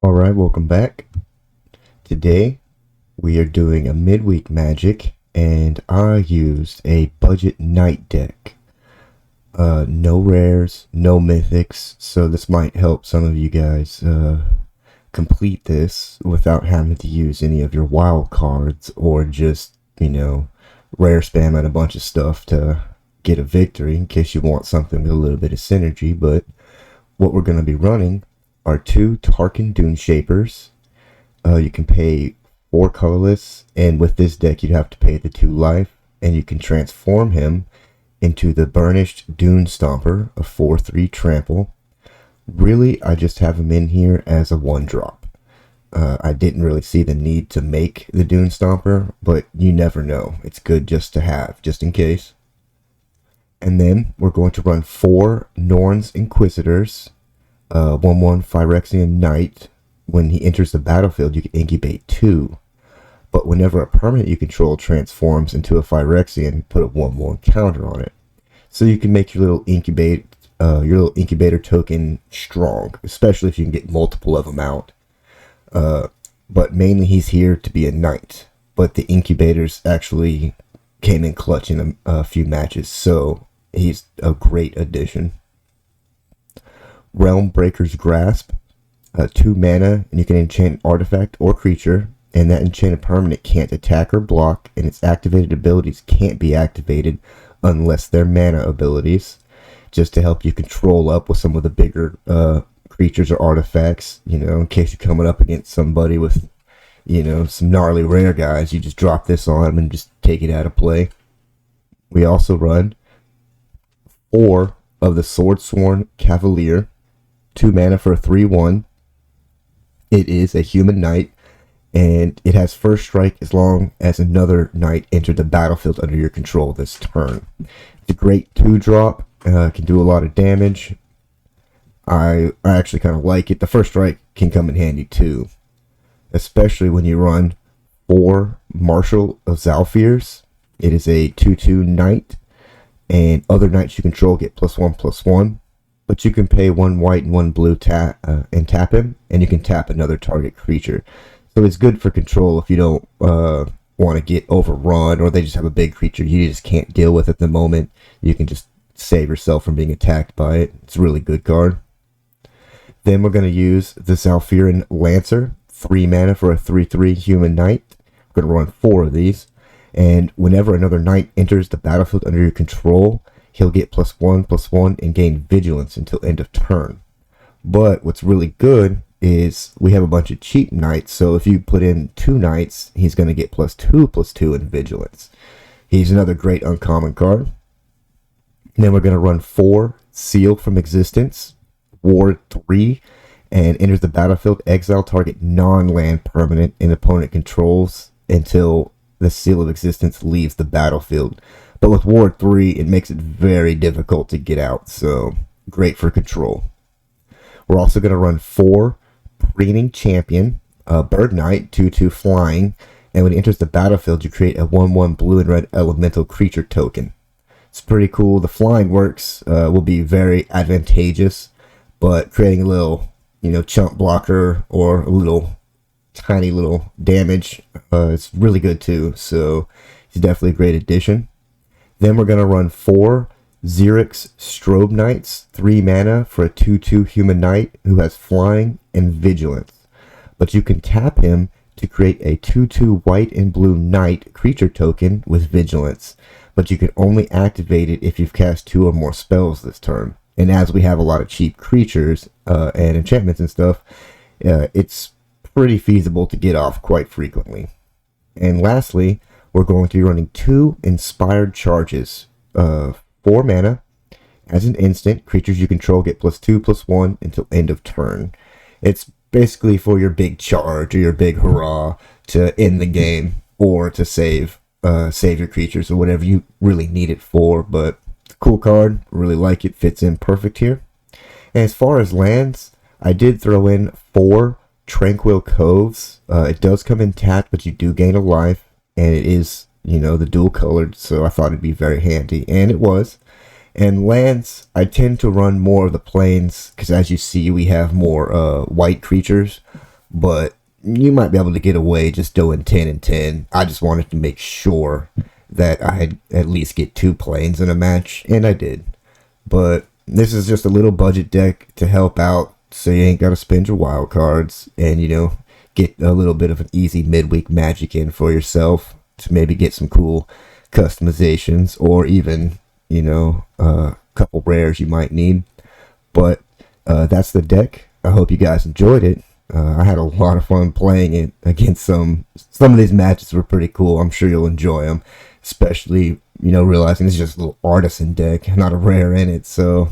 Alright, welcome back. Today we are doing a midweek magic, and I used a budget night deck. No rares, no mythics, so this might help some of you guys complete this without having to use any of your wild cards or just, rare spam out a bunch of stuff to get a victory in case you want something with a little bit of synergy. But what we're going to be running are 2 Tarkin Dune Shapers. You can pay 4 colorless, and with this deck you'd have to pay the 2 life, and you can transform him into the Burnished Dune Stomper, a 4/3 trample. Really, I just have him in here as a 1-drop. I didn't really see the need to make the Dune Stomper, but you never know. It's good just to have, just in case. And then we're going to run 4 Norn's Inquisitors, 1/1 Phyrexian Knight. When he enters the battlefield, you can incubate 2. But whenever a permanent you control transforms into a Phyrexian, put a 1/1 counter on it. So you can make your little incubator token strong, especially if you can get multiple of them out. But mainly he's here to be a knight. But the incubators actually came in clutch in a few matches, so he's a great addition. Realm Breaker's Grasp, 2 mana, and you can enchant an artifact or creature, and that enchanted permanent can't attack or block, and its activated abilities can't be activated unless they're mana abilities, just to help you control up with some of the bigger creatures or artifacts, in case you're coming up against somebody with, some gnarly rare guys. You just drop this on them and just take it out of play. We also run 4 of the Swordsworn Cavalier, 2 mana for a 3/1. It is a human knight, and it has first strike as long as another knight entered the battlefield under your control this turn. It's a great 2-drop, can do a lot of damage. I actually kind of like it. The first strike can come in handy too, especially when you run 4 Marshal of Zalfirs. It is a 2/2 knight, and other knights you control get +1/+1. But you can pay 1 white and 1 blue and tap him, and you can tap another target creature. So it's good for control if you don't want to get overrun, or they just have a big creature you just can't deal with at the moment. You can just save yourself from being attacked by it. It's a really good card. Then we're going to use the Zalfiran Lancer, 3 mana for a 3/3 human knight. We're going to run 4 of these, and whenever another knight enters the battlefield under your control, he'll get +1/+1 and gain vigilance until end of turn. But what's really good is we have a bunch of cheap knights, so if you put in 2 knights, he's going to get +2/+2 in vigilance. He's another great uncommon card. And then we're going to run 4 Seal from Existence, Ward 3, and enters the battlefield, exile target non-land permanent an opponent controls until the Seal of Existence leaves the battlefield. But with Ward 3, it makes it very difficult to get out, so great for control. We're also going to run 4 Preening Champion, Bird Knight, 2/2 flying, and when it enters the battlefield, you create a 1/1 blue and red elemental creature token. It's pretty cool. The flying works will be very advantageous, but creating a little, chump blocker or a little tiny little damage, it's really good too, so it's definitely a great addition. Then we're going to run 4 Xerix Strobe Knights, 3 mana for a 2/2 human knight who has flying and vigilance. But you can tap him to create a 2/2 white and blue knight creature token with vigilance. But you can only activate it if you've cast 2 or more spells this turn. And as we have a lot of cheap creatures and enchantments and stuff, it's pretty feasible to get off quite frequently. And lastly, we're going to be running 2 Inspired Charges, 4 mana. As an instant, creatures you control get +2/+1 until end of turn. It's basically for your big charge or your big hurrah to end the game, or to save your creatures, or whatever you really need it for. But it's a cool card, really like it, fits in perfect here. And as far as lands, I did throw in 4 Tranquil Coves. It does come in tapped, but you do gain a life, and it is, the dual colored, so I thought it'd be very handy, and it was. And lands, I tend to run more of the plains, because as you see, we have more white creatures. but you might be able to get away just doing 10 and 10. I just wanted to make sure that I'd at least get 2 planes in a match, and I did. But this is just a little budget deck to help out, so you ain't got to spend your wild cards, and get a little bit of an easy midweek magic in for yourself to maybe get some cool customizations, or even a couple rares you might need. But that's the deck. I hope you guys enjoyed it. I had a lot of fun playing it against some of these matches were pretty cool. I'm sure you'll enjoy them, especially realizing it's just a little artisan deck, not a rare in it. So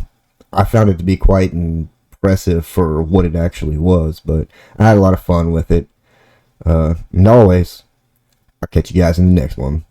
I found it to be quite impressive for what it actually was. But I had a lot of fun with it. And always, I'll catch you guys in the next one.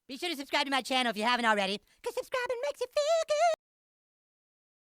Be sure to subscribe to my channel if you haven't already, because subscribing makes you feel good.